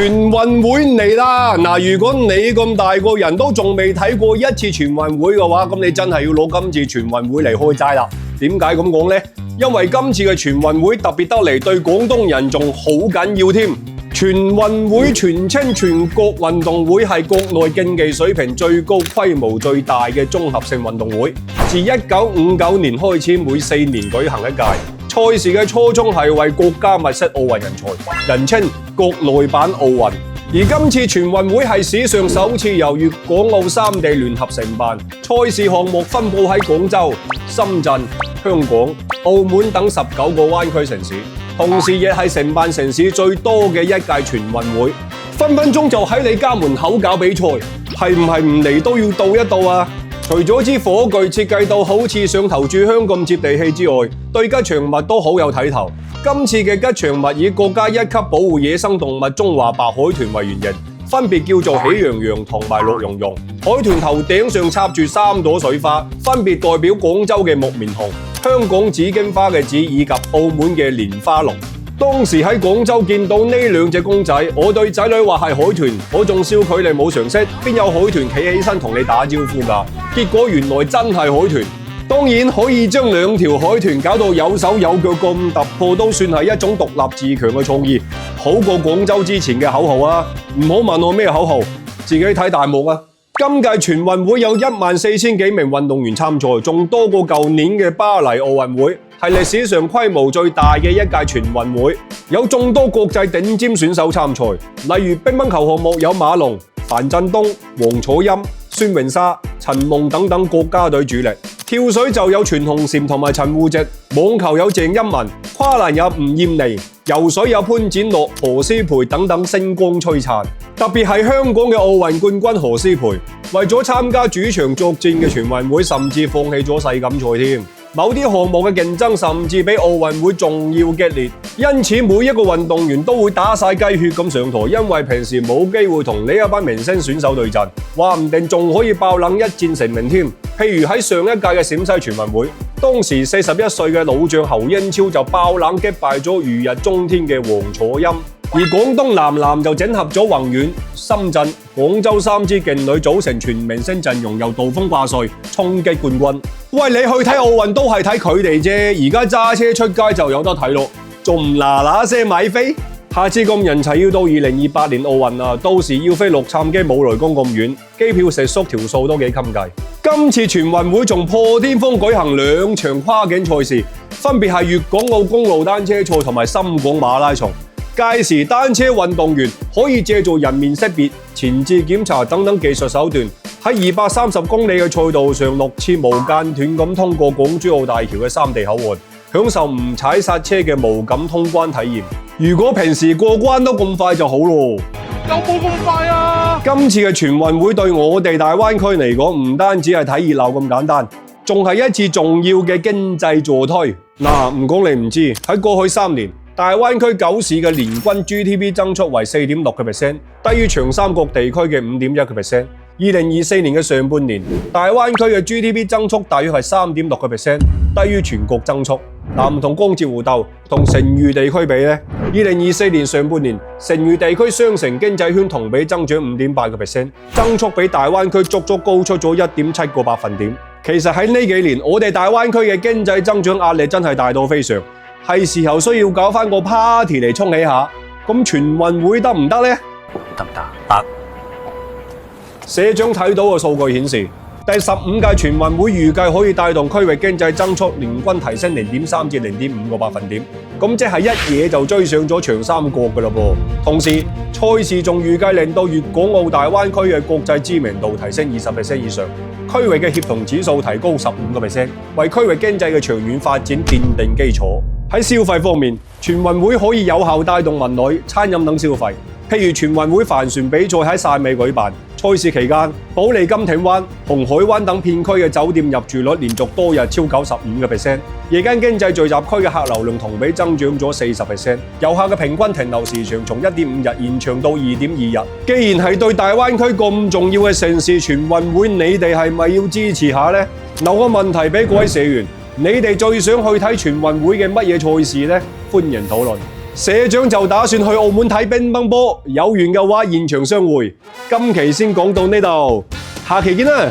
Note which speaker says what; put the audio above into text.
Speaker 1: 全運會嚟啦！嗱，如果你咁大個人都仲未睇過一次全運會嘅話，咁你真係要攞今次全運會嚟開齋啦。點解咁講呢？因為今次嘅全運會特別得嚟，對廣東人仲好緊要添。全運會全稱全國運動會，係國內競技水平最高、規模最大嘅綜合性運動會。自1959年開始，每4年舉行一屆。賽事嘅初衷係為國家物色奧運人才，人稱國內版奧運。而今次全運會係史上首次由粵港澳3地聯合承辦，賽事項目分佈喺廣州、深圳、香港、澳門等19個灣區城市，同時亦係承辦城市最多嘅一屆全運會。分分鐘就喺你家門口搞比賽，係唔係唔嚟都要到一到啊？除咗支火炬設計到好似上頭炷香咁接地氣之外，對吉祥物都好有睇頭。今次嘅吉祥物以國家1級保護野生動物中華白海豚為原型，分別叫做喜羊羊同埋樂融融。海豚頭頂上插住3朵水花，分別代表廣州嘅木棉紅、香港紫荊花嘅紫以及澳門嘅蓮花龍。當時喺廣州見到呢2隻公仔，我對仔女話係海豚，我仲笑佢哋冇常識，邊有海豚企起身同你打招呼㗎？結果原來真係海豚。當然可以將2條海豚搞到有手有腳咁突破，都算係一種獨立自強嘅創意，好過廣州之前嘅口號啊！唔好問我咩口號，自己睇彈幕啊！今屆全運會有14000幾名運動員參賽，仲多過舊年嘅巴黎奧運會，係歷史上規模最大嘅一屆全運會，有眾多國際頂尖選手參賽，例如乒乓球項目有馬龍、樊振東、王楚欽、孫穎莎、陳夢等等國家隊主力。跳水就有全紅嬋同埋陳芋汐，網球有鄭欽文，跨欄有吳艷妮，游水有潘展樂、何詩蓓等等星光璀璨。特別係香港嘅奧運冠軍何詩蓓，為咗參加主場作戰嘅全運會，甚至放棄咗世錦賽添。某啲項目嘅競爭甚至比奧運會仲要激烈，因此每一個運動員都會打晒雞血咁上台，因為平時冇機會同呢一班明星選手對陣，話唔定仲可以爆冷一戰成名添。譬如喺上一屆嘅陝西全運會，當時41歲嘅老將侯英超就爆冷擊敗咗如日中天嘅王楚欽。而廣東男籃就整合咗宏遠、深圳、廣州3支勁女組成全明星陣容，由杜鋒掛帥衝擊冠軍。喂，你去睇奧運都係睇佢哋啫，而家揸車出街就有得睇咯，仲唔嗱嗱聲買飛？下次咁人齊要到2028年奧運啊，到時要飛洛杉磯冇雷公咁遠，機票食宿條數都幾襟計。今次全運會仲破天荒舉行2場跨境賽事，分別係粵港澳公路單車賽同埋深廣馬拉松。屆時單車運動員可以借助人面識別、前置檢查等等技術手段，喺230公里嘅賽道上6次無間斷咁通過港珠澳大橋嘅3地口岸，享受唔踩剎車嘅無感通關體驗。如果平時過關都咁快就好咯，
Speaker 2: 有冇咁快啊？
Speaker 1: 今次嘅全運會對我哋大灣區嚟講，唔單止係睇熱鬧咁簡單，仲係一次重要嘅經濟助推。嗱，唔講你唔知，喺過去3年，大灣區9市嘅年均 GDP 增速為 4.6%， 低於長三角地區嘅 5.1%。2024年嘅上半年，大灣區嘅 GDP 增速大約係 3.6%， 低於全國增速。唔同江浙滬鬥同成渝地區比呢，2024年上半年，成渝地區雙城經濟圈同比增長 5.8%， 增速比大灣區足足高出咗 1.7個百分點。其實喺呢幾年，我哋大灣區嘅經濟增長壓力真係大到非常。係時候需要搞翻個 party 嚟沖起下，咁全運會得唔得呢？
Speaker 2: 得唔得？得。
Speaker 1: 社長睇到嘅數據顯示，第15屆全運會預計可以帶動區域經濟增速年均提升 0.3 至 0.5個百分點，咁即係一嘢就追上咗長三角㗎喇噃。同時，賽事仲預計令到粵港澳大灣區嘅國際知名度提升 20% 以上，區域嘅協同指數提高 15%， 為區域經濟嘅長遠發展奠定基礎。喺消費方面，全運會可以有效帶動文旅、餐飲等消費。譬如全運會帆船比賽喺汕尾舉辦，賽事期間，保利金艇灣、紅海灣等片區嘅酒店入住率連續多日超95%，夜間經濟聚集區嘅客流量同比增長咗 40%， 遊客嘅平均停留時長從 1.5 日延長到 2.2 日。既然係對大灣區咁重要嘅盛事全運會，你哋係咪要支持下呢？留個問題俾各位社員，你哋最想去睇全運會嘅乜嘢賽事呢？歡迎討論。社長就打算去澳門睇乒乓波，有緣嘅話現場相會。今期先講到呢度，下期見啦！